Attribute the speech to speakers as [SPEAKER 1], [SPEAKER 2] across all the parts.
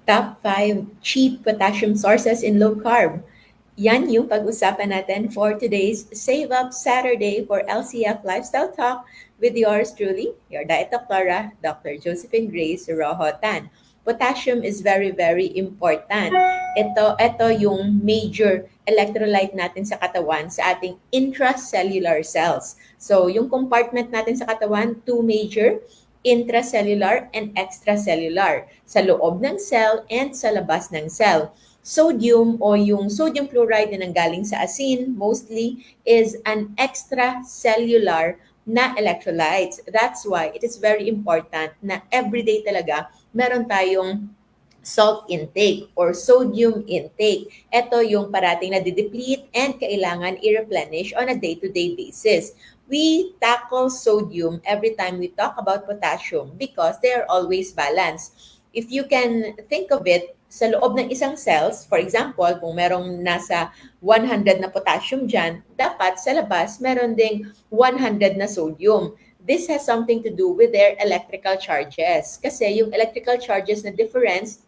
[SPEAKER 1] Top 5 cheap potassium sources in low carb. Yan yung pag-usapan natin for today's Save Up Saturday for LCF Lifestyle Talk with yours truly, your Diet Doctora, Dr. Josephine Grace Rojo Tan. Potassium is very, very important. Ito yung major electrolyte natin sa katawan sa ating intracellular cells. So, yung compartment natin sa katawan, two major, intracellular and extracellular, sa loob ng cell and sa labas ng cell. Sodium o yung sodium chloride na nanggaling sa asin mostly is an extracellular na electrolytes. That's why it is very important na everyday talaga meron tayong salt intake or sodium intake. Ito yung parating na deplete and kailangan i-replenish on a day-to-day basis. We tackle sodium every time we talk about potassium because they are always balanced. If you can think of it, sa loob ng isang cells, for example, kung merong nasa 100 na potassium dyan, dapat sa labas meron ding 100 na sodium. This has something to do with their electrical charges. Kasi yung electrical charges na difference,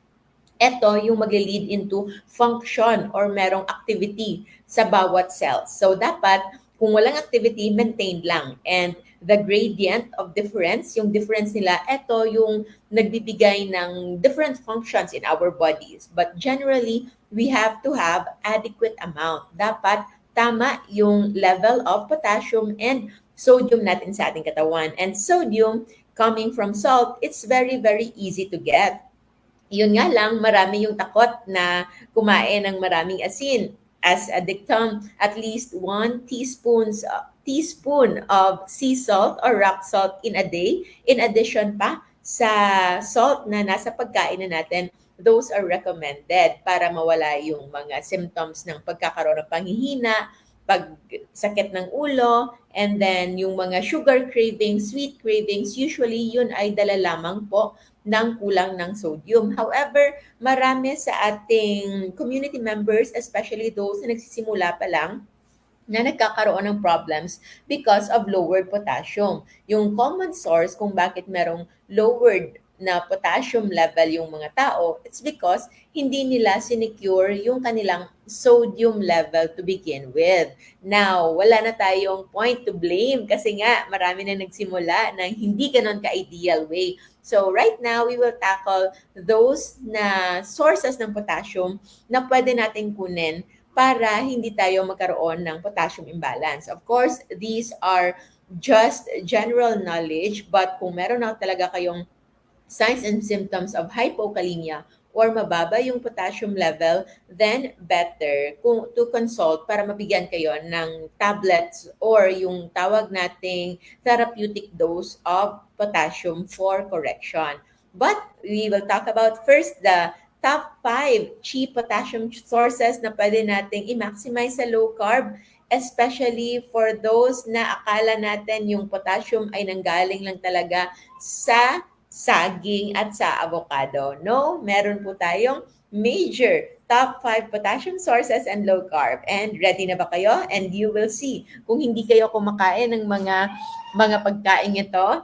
[SPEAKER 1] ito yung mag-lead into function or merong activity sa bawat cells. So, dapat, kung walang activity, maintained lang. And the gradient of difference, yung difference nila, ito yung nagbibigay ng different functions in our bodies. But generally, we have to have adequate amount. Dapat tama yung level of potassium and sodium natin sa ating katawan. And sodium, coming from salt, it's very, very easy to get. Yun nga lang, marami yung takot na kumain ng maraming asin. As a dictum, at least 1 teaspoon of sea salt or rock salt in a day. In addition pa sa salt na nasa pagkain na natin, those are recommended para mawala yung mga symptoms ng pagkakaroon ng panghihina, pagsakit ng ulo, and then yung mga sugar cravings, sweet cravings, usually yun ay dala lamang po ng kulang ng sodium. However, marami sa ating community members, especially those na nagsisimula pa lang, na nagkakaroon ng problems because of lowered potassium. Yung common source kung bakit merong lowered na potassium level yung mga tao, it's because hindi nila sinecure yung kanilang sodium level to begin with. Now, wala na tayong point to blame kasi nga marami na nagsimula ng hindi ganon ka-ideal way. So right now, we will tackle those na sources ng potassium na pwede nating kunin para hindi tayo magkaroon ng potassium imbalance. Of course, these are just general knowledge, but kung meron na talaga kayong signs and symptoms of hypokalemia or mababa yung potassium level, then better kung to consult para mabigyan kayo ng tablets or yung tawag nating therapeutic dose of potassium for correction. But we will talk about first the top 5 cheap potassium sources na pwede nating i-maximize sa low carb, especially for those na akala natin yung potassium ay nanggaling lang talaga sa saging at sa avocado. No, meron po tayong major top 5 potassium sources and low carb. And ready na ba kayo? And you will see kung hindi kayo kumakain ng mga pagkain ito,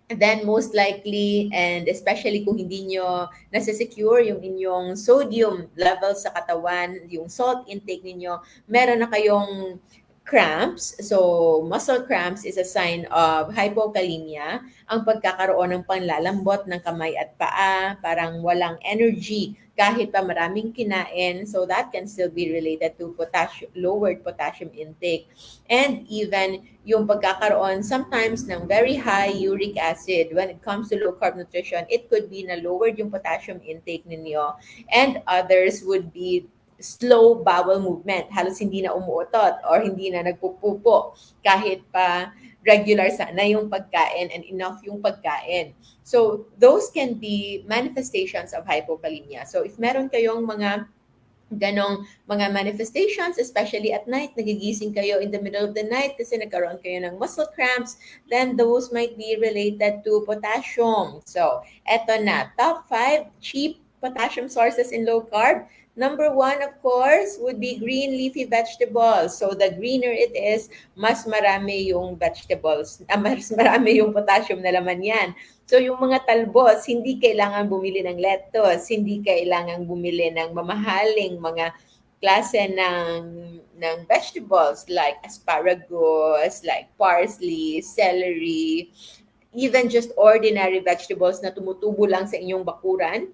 [SPEAKER 1] then most likely and especially kung hindi nyo nasa-secure yung inyong sodium level sa katawan, yung salt intake ninyo, meron na kayong cramps. So, muscle cramps is a sign of hypokalemia. Ang pagkakaroon ng panlalambot ng kamay at paa, parang walang energy kahit pa maraming kinain. So, that can still be related to lowered potassium intake. And even yung pagkakaroon sometimes ng very high uric acid. When it comes to low carb nutrition, it could be na lowered yung potassium intake ninyo. And others would be slow bowel movement. Halos hindi na umuutot or hindi na nagpupupo kahit pa regular sana yung pagkain and enough yung pagkain. So, those can be manifestations of hypokalemia. So, if meron kayong mga ganong mga manifestations, especially at night, nagigising kayo in the middle of the night kasi nagkaroon kayo ng muscle cramps, then those might be related to potassium. So, eto na, top 5 cheap potassium sources in low carb. Number 1, of course, would be green leafy vegetables. So, the greener it is, mas marami yung vegetables, mas marami yung potassium na laman yan. So yung mga talbos, hindi kailangan bumili ng lettuce, hindi kailangan bumili ng mamahaling mga klase ng vegetables like asparagus, like parsley, celery, even just ordinary vegetables na tumutubo lang sa inyong bakuran,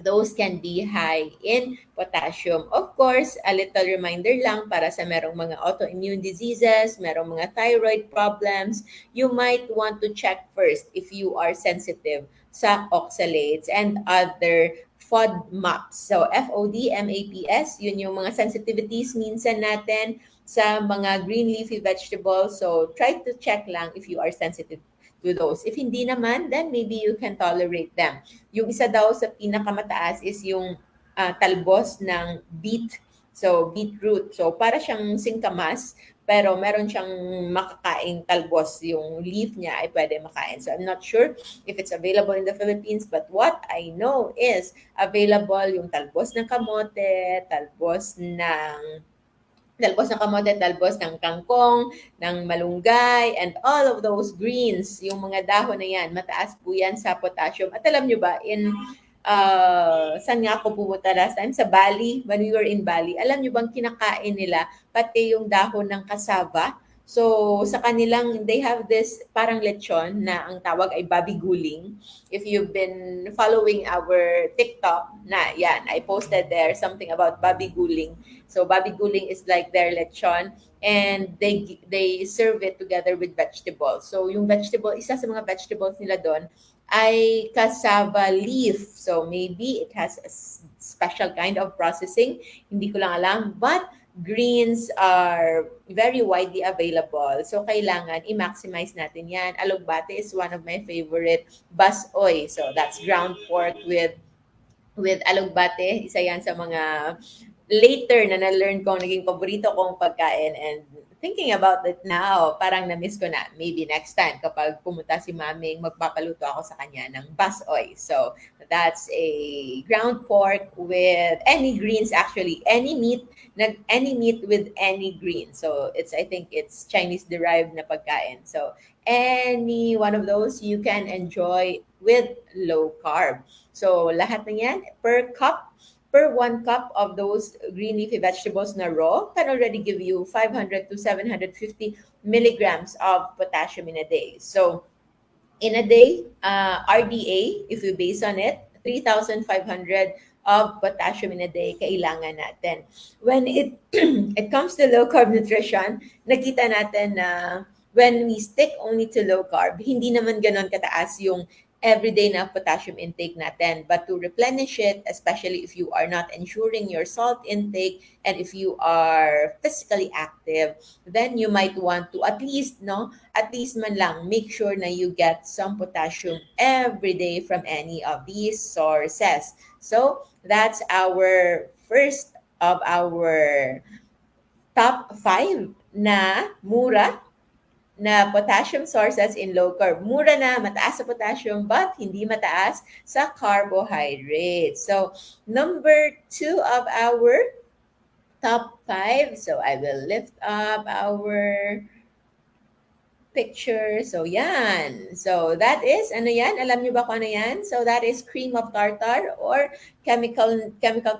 [SPEAKER 1] those can be high in potassium. Of course, a little reminder lang para sa merong mga autoimmune diseases, merong mga thyroid problems, you might want to check first if you are sensitive sa oxalates and other FODMAPs. So, FODMAPs, yun yung mga sensitivities minsan natin sa mga green leafy vegetables. So, try to check lang if you are sensitive to those. If hindi naman, then maybe you can tolerate them. Yung isa daw sa pinakamataas is yung talbos ng beet. So, beetroot. So, para siyang singkamas, pero meron siyang makakaing talbos. Yung leaf niya ay pwede makain. So, I'm not sure if it's available in the Philippines, but what I know is available yung talbos ng kamote, talbos ng kamote, talbos ng kangkong, ng malunggay, and all of those greens, yung mga dahon na yan, mataas po yan sa potassium. At alam nyo ba, saan nga ako pumunta last time? Sa Bali, when we were in Bali, alam nyo bang kinakain nila pati yung dahon ng cassava? So, sa kanilang, they have this parang lechon na ang tawag ay babi guling. If you've been following our TikTok, na yan, I posted there something about babi guling. So babi guling is like their lechon and they serve it together with vegetables. So yung vegetable, isa sa mga vegetables nila doon ay cassava leaf. So maybe it has a special kind of processing. Hindi ko lang alam. But greens are very widely available. So kailangan i-maximize natin yan. Alugbate is one of my favorite. Basoy. So that's ground pork with alugbate. Isa yan sa mga later na na-learn ko, naging paborito kong pagkain, and thinking about it now, parang na-miss ko na. Maybe next time kapag pumunta si Maming, magpapaluto ako sa kanya ng basoy. So, that's a ground pork with any greens actually, any meat with any green. So, I think it's Chinese derived na pagkain. So, any one of those you can enjoy with low carb. So, lahat ng yan per 1 cup of those green leafy vegetables na raw can already give you 500 to 750 milligrams of potassium in a day. So, in a day, RDA, if you base on it, 3,500 of potassium in a day kailangan natin. When it comes to low carb nutrition, nakita natin na when we stick only to low carb, hindi naman ganon kataas yung everyday na potassium intake natin. But to replenish it, especially if you are not ensuring your salt intake and if you are physically active, then you might want to at least man lang, make sure na you get some potassium every day from any of these sources. So, that's our first of our top 5 na mura na potassium sources in low carb. Mura na, mataas sa potassium, but hindi mataas sa carbohydrates. So, number 2 of our top 5. So, I will lift up our picture. So, yan. So, that is, ano yan? Alam niyo ba kung ano yan? So, that is cream of tartar or chemical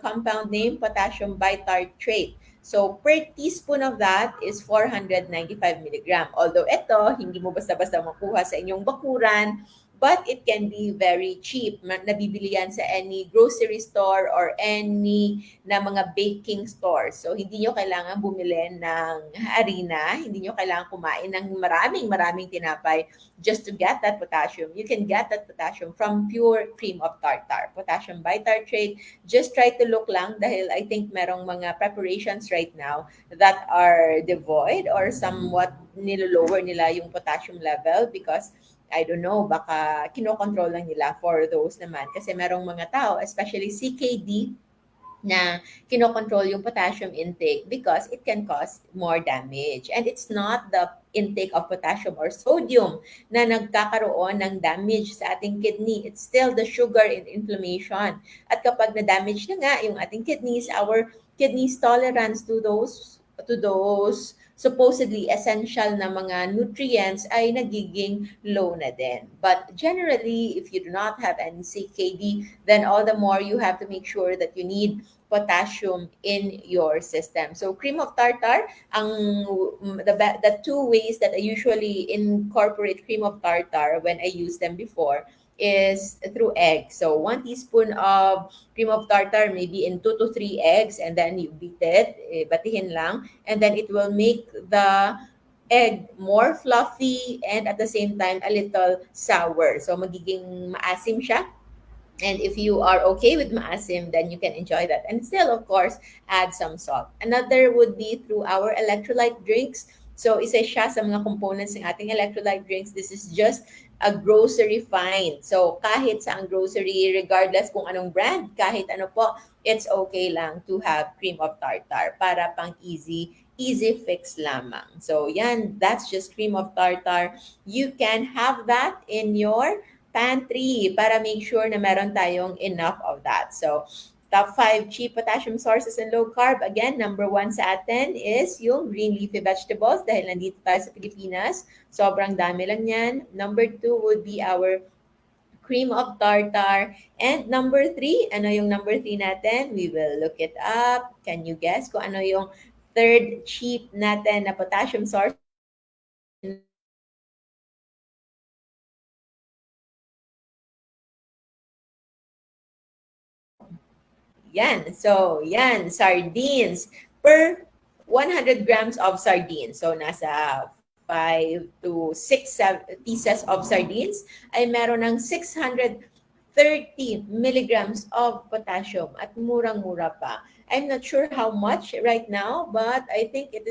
[SPEAKER 1] compound name potassium bitartrate. So, per teaspoon of that is 495 milligram. Although ito, hindi mo basta-basta makuha sa inyong bakuran, but it can be very cheap. Nabibili yan sa any grocery store or any na mga baking store. So, hindi nyo kailangan bumili ng harina, hindi nyo kailangan kumain ng maraming tinapay just to get that potassium. You can get that potassium from pure cream of tartar. Potassium bitartrate. Just try to look lang dahil I think merong mga preparations right now that are devoid or somewhat nilolower nila yung potassium level because I don't know, baka kinokontrol lang nila for those naman. Kasi merong mga tao, especially CKD, na kinokontrol yung potassium intake because it can cause more damage. And it's not the intake of potassium or sodium na nagkakaroon ng damage sa ating kidney. It's still the sugar and inflammation. At kapag na-damage na nga yung ating kidneys, our kidneys tolerance to those supposedly essential na mga nutrients ay nagiging low na din. But generally, if you do not have any CKD, then all the more you have to make sure that you need potassium in your system. So cream of tartar, ang the two ways that I usually incorporate cream of tartar when I use them before is through egg. So 1 teaspoon of cream of tartar maybe in 2 to 3 eggs, and then you beat it, batihin lang, and then it will make the egg more fluffy and at the same time a little sour. So magiging maasim siya. And if you are okay with maasim, then you can enjoy that. And still, of course, add some salt. Another would be through our electrolyte drinks. So, isa siya sa mga components ng ating electrolyte drinks. This is just a grocery find. So, kahit sa ang grocery, regardless kung anong brand, kahit ano po, it's okay lang to have cream of tartar para pang easy fix lamang. So, yan, that's just cream of tartar. You can have that in your pantry para make sure na meron tayong enough of that. So, top 5 cheap potassium sources in low carb. Again, number 1 sa atin is yung green leafy vegetables dahil nandito tayo sa Pilipinas. Sobrang dami lang yan. Number 2 would be our cream of tartar. And number 3, ano yung number 3 natin? We will look it up. Can you guess kung ano yung third cheap natin na potassium source? Yan. So, yan, sardines. Per 100 grams of sardines, so nasa 5 to 6 pieces of sardines, ay meron ng 630 milligrams of potassium at murang-mura pa. I'm not sure how much right now, but I think it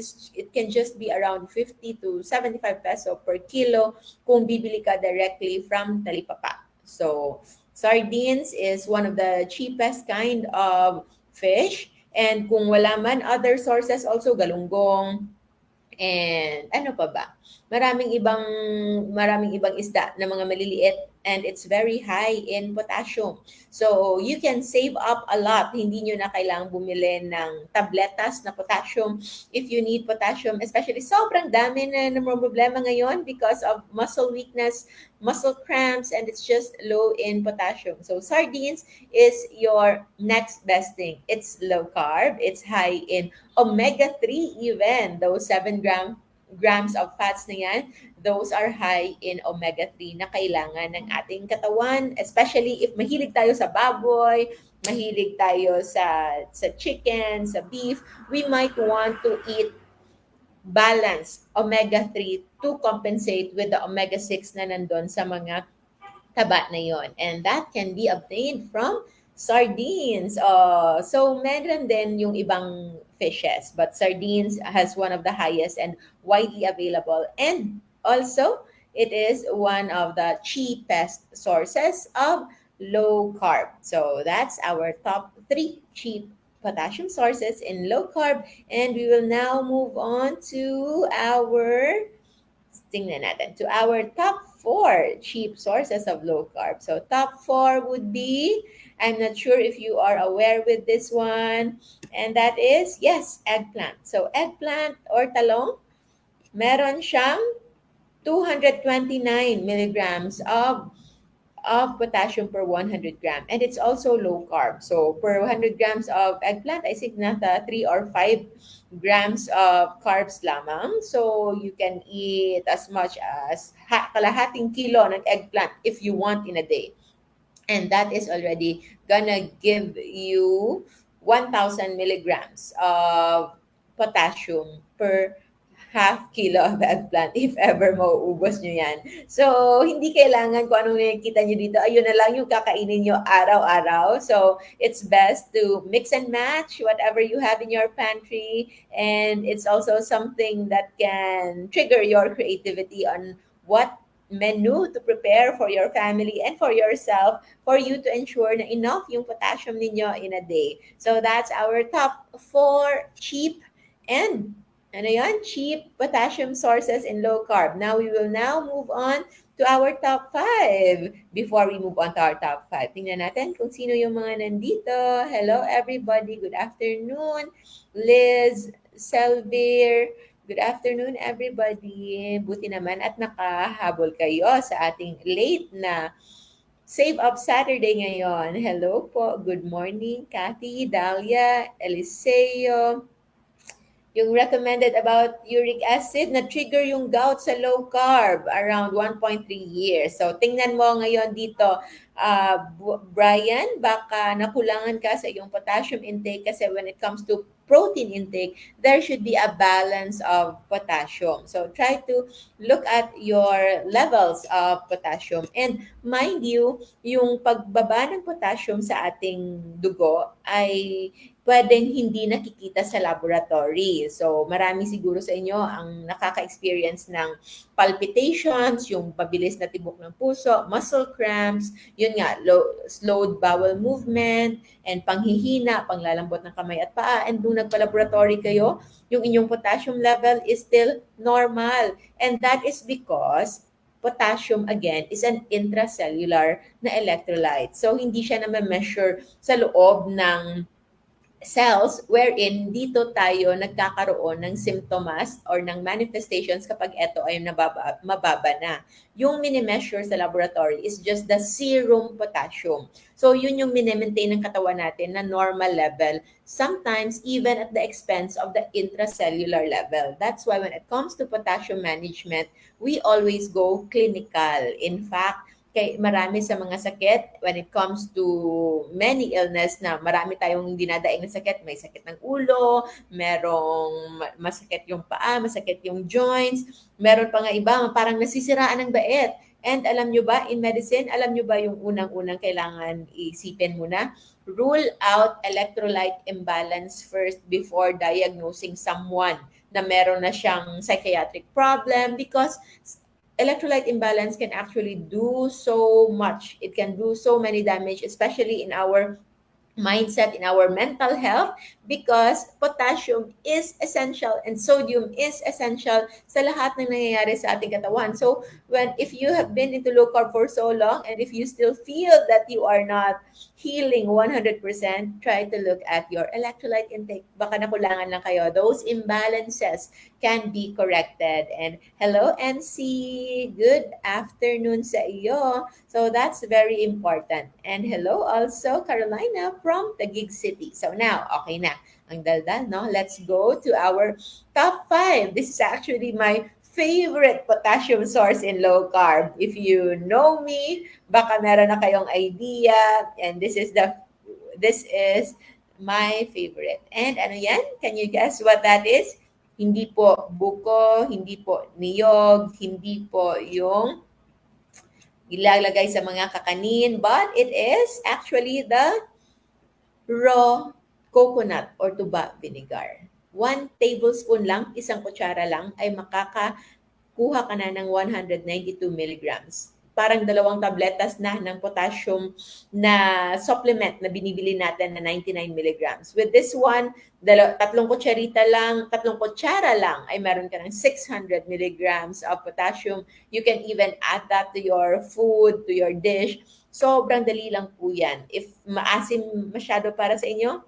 [SPEAKER 1] can just be around 50 to 75 peso per kilo kung bibili ka directly from Talipapa. So, sardines is one of the cheapest kind of fish. And kung wala man other sources also, galunggong, and ano pa ba? Maraming ibang isda na mga maliliit, and it's very high in potassium. So, you can save up a lot. Hindi nyo na kailangang bumili ng tabletas na potassium if you need potassium. Especially, sobrang dami na mga problema ngayon because of muscle weakness, muscle cramps, and it's just low in potassium. So, sardines is your next best thing. It's low carb. It's high in omega-3 even. Those 7 grams of fats na yan, those are high in omega-3 na kailangan ng ating katawan, especially if mahilig tayo sa baboy, mahilig tayo sa chicken, sa beef, we might want to eat balanced omega-3 to compensate with the omega-6 na nandun sa mga taba na yon. And that can be obtained from sardines. So, meron din yung ibang fishes. But sardines has one of the highest and widely available. And also, it is one of the cheapest sources of low carb. So, that's our top 3 cheap potassium sources in low carb. And we will now move on to our tingnan natin, to our top 4 cheap sources of low carb. So top 4 would be, I'm not sure if you are aware with this one, and that is, yes, eggplant. So eggplant or talong, meron siyang 229 milligrams of potassium per 100 gram. And it's also low carb. So per 100 grams of eggplant, I think nasa 3 or 5 grams of carbs lamang. So you can eat as much as kalahating kilo ng eggplant if you want in a day. And that is already gonna give you 1,000 milligrams of potassium per half kilo of eggplant if ever mauubos nyo yan. So, hindi kailangan kung anong nakikita nyo dito, ayun na lang yung kakainin nyo araw-araw. So, it's best to mix and match whatever you have in your pantry. And it's also something that can trigger your creativity on what menu to prepare for your family and for yourself for you to ensure na enough yung potassium ninyo in a day. So, that's our top 4 cheap and ano yan? Cheap potassium sources in low carb. Now, we will now move on to our top 5. Before we move on to our top 5, tingnan natin kung sino yung mga nandito. Hello, everybody. Good afternoon. Liz, Selvir, Good afternoon, everybody. Buti naman at nakahabol kayo sa ating late na Save Up Saturday ngayon. Hello po. Good morning, Kathy, Dahlia, Eliseo, yung recommended about uric acid na trigger yung gout sa low carb around 1.3 years. So tingnan mo ngayon dito, Brian, baka nakulangan ka sa iyong potassium intake kasi when it comes to protein intake, there should be a balance of potassium. So try to look at your levels of potassium. And mind you, yung pagbaba ng potassium sa ating dugo ay pwedeng hindi nakikita sa laboratory. So, marami siguro sa inyo ang nakaka-experience ng palpitations, yung pabilis na tibok ng puso, muscle cramps, yun nga, slowed bowel movement, and panghihina, panglalambot ng kamay at paa. And nung nagpa-laboratory kayo, yung inyong potassium level is still normal. And that is because potassium again is an intracellular na electrolyte. So, hindi siya na measure sa loob ng cells wherein dito tayo nagkakaroon ng symptoms or ng manifestations kapag ito ay mababa na. Yung minimeasure sa laboratory is just the serum potassium. So yun yung minimaintain ng katawan natin na normal level, sometimes even at the expense of the intracellular level. That's why when it comes to potassium management, we always go clinical. In fact, kay marami sa mga sakit when it comes to many illness na marami tayong dinadaing na sakit, may sakit ng ulo, merong masakit yung paa, masakit yung joints, meron pa nga iba parang nasisiraan ng bait. And alam nyo ba, in medicine, alam nyo ba yung unang-unang kailangan isipin muna? Rule out electrolyte imbalance first before diagnosing someone na meron na siyang psychiatric problem because electrolyte imbalance can actually do so much. It can do so many damage, especially in our mindset, in our mental health, because potassium is essential and sodium is essential sa lahat ng nangyayari sa ating katawan. So, if you have been into low carb for so long and if you still feel that you are not healing 100%, try to look at your electrolyte intake. Baka nakulangan lang kayo. Those imbalances can be corrected. And hello, NC. Good afternoon sa iyo. So that's very important. And hello also, Carolina from Taguig City. So now, okay na. Ang daldal, no? Let's go to our top 5. This is actually my favorite potassium source in low carb. If you know me, baka meron na kayong idea. And this is my favorite. And ano yan? Can you guess what that is? Hindi po buko, hindi po niyog, hindi po yung ilalagay sa mga kakanin, but it is actually the raw coconut or tuba vinegar. 1 tablespoon lang, isang kutsara lang, ay makakakuha ka na ng 192 milligrams. Parang 2 tabletas na ng potassium na supplement na binibili natin na 99 milligrams. With this one, 3 kutsara lang ay meron ka ng 600 milligrams of potassium. You can even add that to your food, to your dish. Sobrang dali lang po yan. If maasim masyado para sa inyo,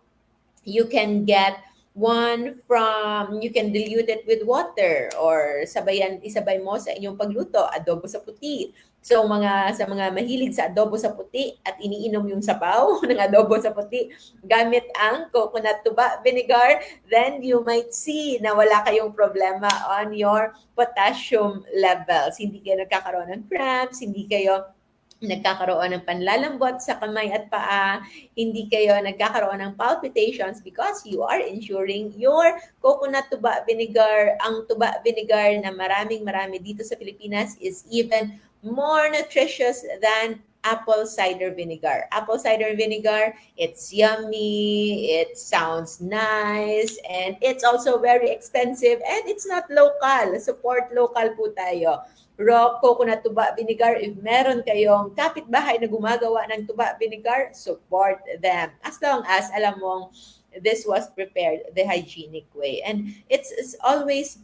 [SPEAKER 1] you can get you can dilute it with water or isabay mo sa inyong pagluto, adobo sa puti. So sa mga mahilig sa adobo sa puti at iniinom yung sabaw ng adobo sa puti gamit ang coconut tuba vinegar, then you might see na wala kayong problema on your potassium levels. Hindi kayo nagkakaroon ng cramps, hindi kayo nagkakaroon ng panlalambot sa kamay at paa, hindi kayo nagkakaroon ng palpitations because you are ensuring your coconut tuba vinegar. Ang tuba vinegar na marami dito sa Pilipinas is even more nutritious than apple cider vinegar. Apple cider vinegar, it's yummy, it sounds nice, and it's also very expensive, and it's not local. Support local po tayo. Raw coconut tuba vinegar, if meron kayong kapitbahay na gumagawa ng tuba vinegar, support them. As long as alam mong this was prepared the hygienic way. And it's always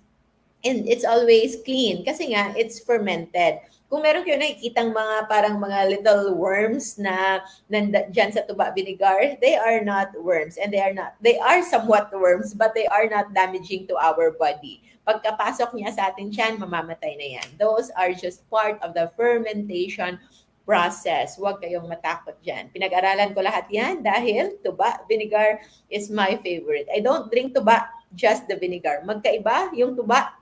[SPEAKER 1] And it's always clean kasi nga it's fermented. Kung meron kayo nakikitang mga parang mga little worms na dyan sa tuba vinegar, they are not worms and they are somewhat worms but they are not damaging to our body. Pagkapasok niya sa ating tiyan, mamamatay na yan. Those are just part of the fermentation process. Huwag kayong matakot dyan. Pinag-aralan ko lahat yan dahil tuba vinegar is my favorite. I don't drink tuba, just the vinegar. Magkaiba yung tuba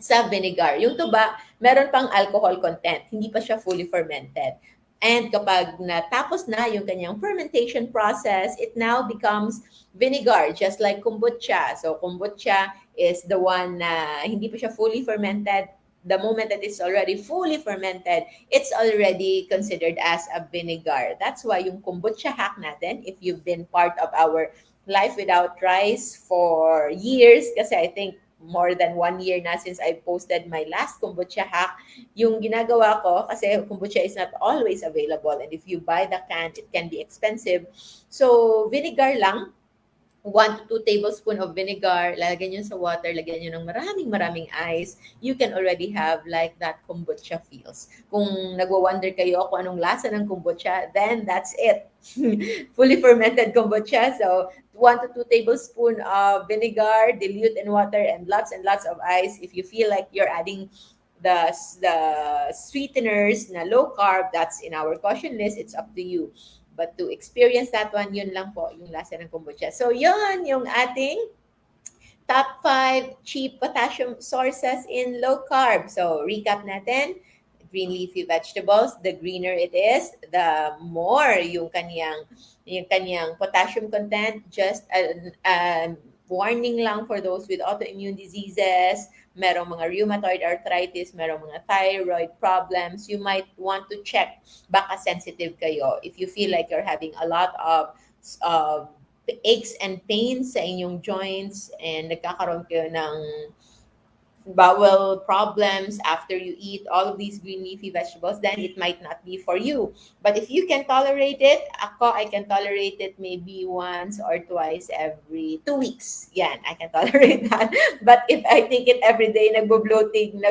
[SPEAKER 1] sa vinegar. Yung tuba, meron pang alcohol content. Hindi pa siya fully fermented. And kapag natapos na yung kanyang fermentation process, it now becomes vinegar, just like kombucha. So kombucha is the one na hindi pa siya fully fermented. The moment that it's already fully fermented, it's already considered as a vinegar. That's why yung kombucha hack natin, if you've been part of our Life Without Rice for years, kasi I think more than 1 year na since I posted my last kombucha hack. Yung ginagawa ko, kasi kombucha is not always available and if you buy the can, it can be expensive. So, vinegar lang, 1 to 2 tablespoons of vinegar, lagyan nyo sa water, lagyan nyo ng maraming ice, you can already have like that kombucha feels. Kung nagwa-wonder kayo kung anong lasa ng kombucha, then that's it. Fully fermented kombucha. So, 1 to 2 tablespoons of vinegar, dilute in water, and lots of ice. If you feel like you're adding the sweeteners na low carb, that's in our caution list. It's up to you. But to experience that one, yun lang po, yung lasa ng kombucha. So, yun yung ating top 5 cheap potassium sources in low carb. So, recap natin, green leafy vegetables, the greener it is, the more yung kanyang potassium content. Just a warning lang for those with autoimmune diseases, merong mga rheumatoid arthritis, merong mga thyroid problems, you might want to check, baka sensitive kayo. If you feel like you're having a lot of aches and pains sa inyong joints and nagkakaroon kayo ng bowel problems after you eat all of these green leafy vegetables, then it might not be for you. But if you can tolerate it, I can tolerate it maybe once or twice every 2 weeks. Yan, I can tolerate that. But if I take it every day, nagbo-bloated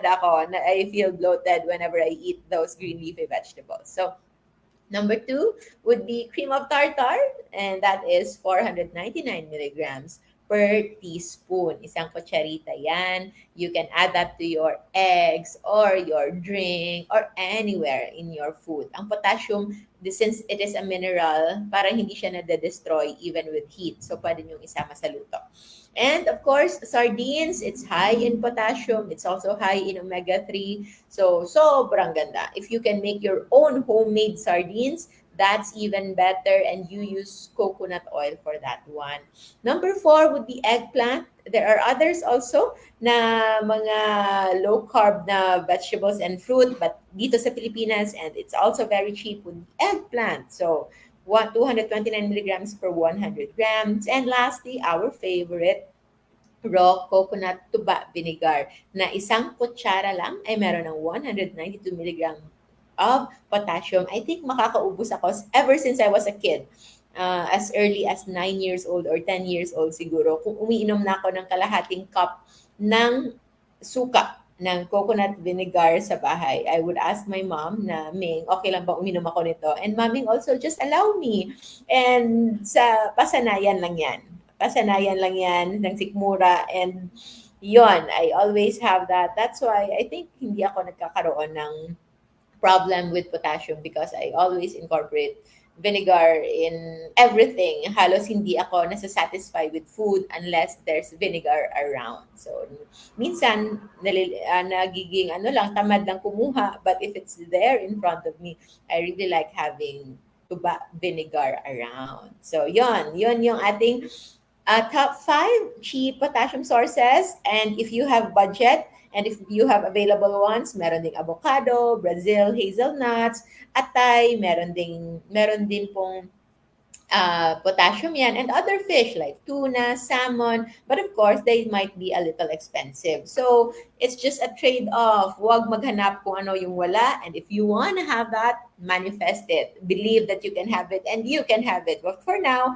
[SPEAKER 1] ako. I feel bloated whenever I eat those green leafy vegetables. So, number 2 would be cream of tartar, and that is 499 milligrams per teaspoon. Isang kutsarita yan. You can add that to your eggs or your drink or anywhere in your food. Ang potassium, since it is a mineral, parang hindi siya nade-destroy even with heat. So, pwede nyo isama sa luto. And of course, sardines, it's high in potassium. It's also high in omega-3. So, sobrang ganda. If you can make your own homemade sardines, that's even better. And you use coconut oil for that one. Number 4 would be eggplant. There are others also na mga low-carb na vegetables and fruit. But dito sa Pilipinas, and it's also very cheap, would be eggplant. So, 229 milligrams per 100 grams. And lastly, our favorite, raw coconut tuba vinegar na isang kutsara lang ay meron ng 192 milligram of potassium. I think makakaubos ako ever since I was a kid. As early as 9 years old or 10 years old siguro. Kung umiinom na ako ng kalahating cup ng suka ng coconut vinegar sa bahay, I would ask my mom na, Ming, okay lang ba uminom ako nito? And moming also just allow me. And sa pasanayan lang yan. Pasanayan lang yan ng sikmura. And yon, I always have that. That's why I think hindi ako nagkakaroon ng problem with potassium because I always incorporate vinegar in everything. Halos hindi ako nasasatisfy with food unless there's vinegar around. So, minsan, nagiging lang, tamad lang kumuha. But if it's there in front of me, I really like having tuba vinegar around. So, yon yung ating top 5 cheap potassium sources. And if you have budget, and if you have available ones, meron ding avocado, Brazil hazelnuts, atay, meron din pong potassium yan, and other fish like tuna, salmon, but of course, they might be a little expensive. So, it's just a trade-off. Huwag maghanap kung ano yung wala, and if you want to have that, manifest it. Believe that you can have it, and you can have it. But for now,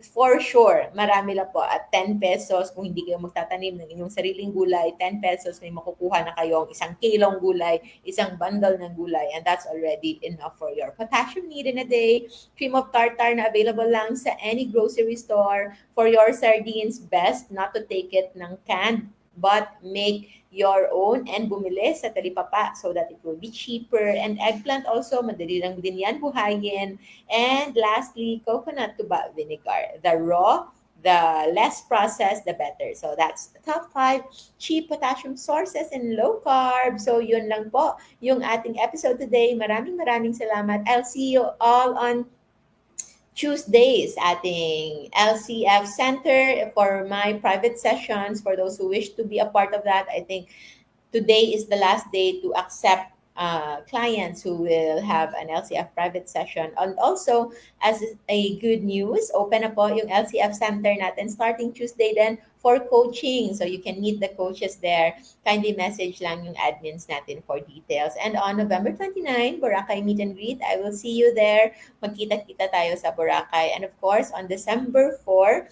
[SPEAKER 1] for sure, marami lang po at 10 pesos kung hindi kayo magtatanim ng inyong sariling gulay, 10 pesos may makukuha na kayong isang kilong gulay, isang bundle ng gulay, and that's already enough for your potassium need in a day. Cream of tartar na available lang sa any grocery store. For your sardines, best not to take it ng canned but make your own and bumili sa talipapa so that it will be cheaper. And eggplant also, madali lang din yan buhayin. And lastly, coconut tuba vinegar. The raw, the less processed, the better. So that's the top 5 cheap potassium sources in low carb. So yun lang po yung ating episode today. Maraming salamat. I'll see you all on Tuesdays ating LCF Center for my private sessions. For those who wish to be a part of that, I think today is the last day to accept clients who will have an LCF private session. And also, as a good news, open na po yung LCF Center natin starting Tuesday then for coaching. So you can meet the coaches there. Kindly message lang yung admins natin for details. And on November 29, Boracay Meet and Greet, I will see you there. Magkita-kita tayo sa Boracay. And of course, on December 4,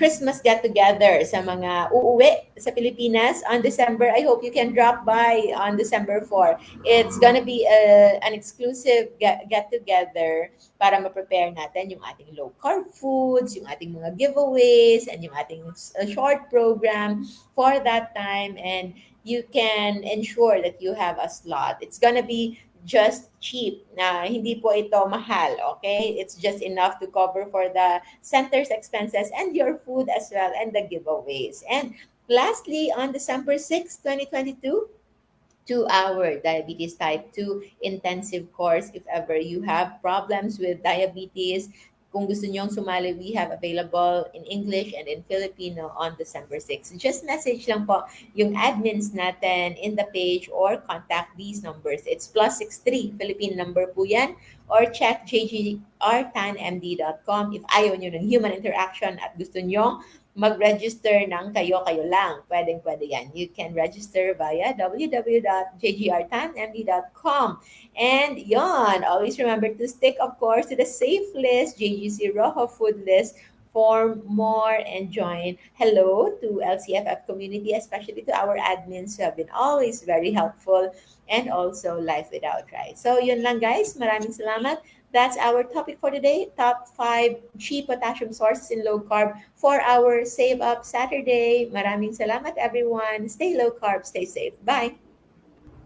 [SPEAKER 1] Christmas get-together sa mga uuwi sa Pilipinas on December. I hope you can drop by on December 4. It's gonna be an exclusive get-together para ma-prepare natin yung ating low-carb foods, yung ating mga giveaways, and yung ating short program for that time. And you can ensure that you have a slot. It's gonna be just cheap na hindi po ito mahal, okay? It's just enough to cover for the center's expenses and your food as well and the giveaways. And lastly, on December 6, 2022, 2-hour diabetes type 2 intensive course. If ever you have problems with diabetes, kung gusto nyong sumali, we have available in English and in Filipino on December 6. Just message lang po yung admins natin in the page or contact these numbers. It's +63, Philippine number po yan, or check jgrtanmd.com if ayaw nyo ng human interaction at gusto nyo mag-register ng kayo-kayo lang. Pwedeng-pwede yan. You can register via www.jgrtanmd.com. And yon, always remember to stick, of course, to the safe list, JGC Rojo food list, for more and join. Hello to LCFF community, especially to our admins who have been always very helpful, and also Life Without Rice. So yun lang guys, maraming salamat. That's our topic for today. Top 5 cheap potassium sources in low carb for our Save Up Saturday. Maraming salamat everyone. Stay low carb, stay safe. Bye.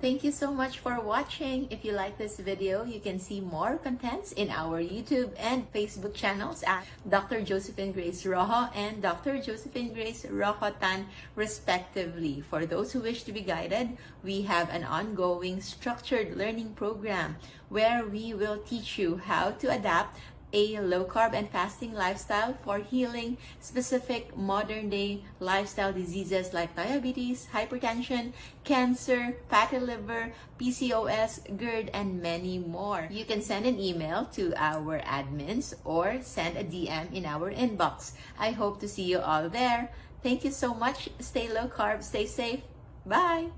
[SPEAKER 1] Thank you so much for watching. If you like this video, you can see more contents in our YouTube and Facebook channels at Dr. Josephine Grace Rojo and Dr. Josephine Grace Rojo Tan, respectively. For those who wish to be guided, we have an ongoing structured learning program where we will teach you how to adapt a low-carb and fasting lifestyle for healing specific modern-day lifestyle diseases like diabetes, hypertension, cancer, fatty liver, PCOS, GERD, and many more. You can send an email to our admins or send a DM in our inbox. I hope to see you all there. Thank you so much. Stay low-carb, stay safe. Bye!